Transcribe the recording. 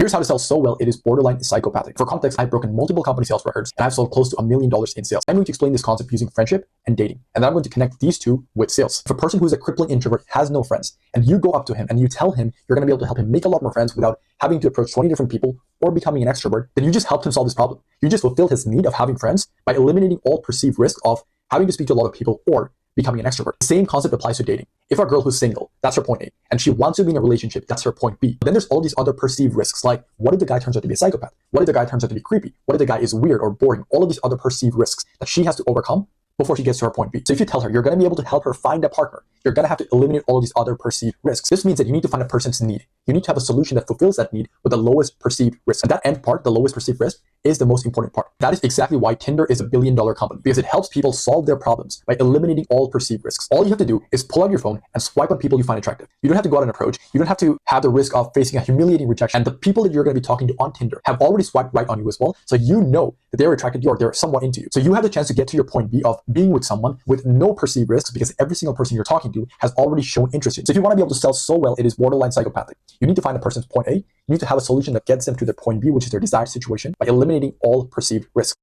Here's how to sell so well it is borderline psychopathic. For context, I've broken multiple company sales records and I've sold close to $1 million in sales. I'm going to explain this concept using friendship and dating, and then I'm going to connect these two with sales. If a person who's a crippling introvert has no friends, and you go up to him and you tell him you're going to be able to help him make a lot more friends without having to approach 20 different people or becoming an extrovert, then you just helped him solve this problem. You just fulfilled his need of having friends by eliminating all perceived risk of having to speak to a lot of people or becoming an extrovert. The same concept applies to dating. If a girl who's single, that's her point A, and she wants to be in a relationship, that's her point B. But then there's all these other perceived risks, like what if the guy turns out to be a psychopath? What if the guy turns out to be creepy? What if the guy is weird or boring? All of these other perceived risks that she has to overcome before she gets to her point B. So if you tell her you're going to be able to help her find a partner, you're going to have to eliminate all of these other perceived risks. This means that you need to find a person's need. You need to have a solution that fulfills that need with the lowest perceived risk. And that end part, the lowest perceived risk, is the most important part. That is exactly why Tinder is a billion-dollar company, because it helps people solve their problems by eliminating all perceived risks. All you have to do is pull out your phone and swipe on people you find attractive. You don't have to go out and approach. You don't have to have the risk of facing a humiliating rejection. And the people that you're going to be talking to on Tinder have already swiped right on you as well. So you know that they're attracted to you or they're somewhat into you. So you have the chance to get to your point B of being with someone with no perceived risks, because every single person you're talking to has already shown interest in you. So if you want to be able to sell so well it is borderline psychopathic, you need to find a person's point A. You need to have a solution that gets them to their point B, which is their desired situation, by eliminating all perceived risk.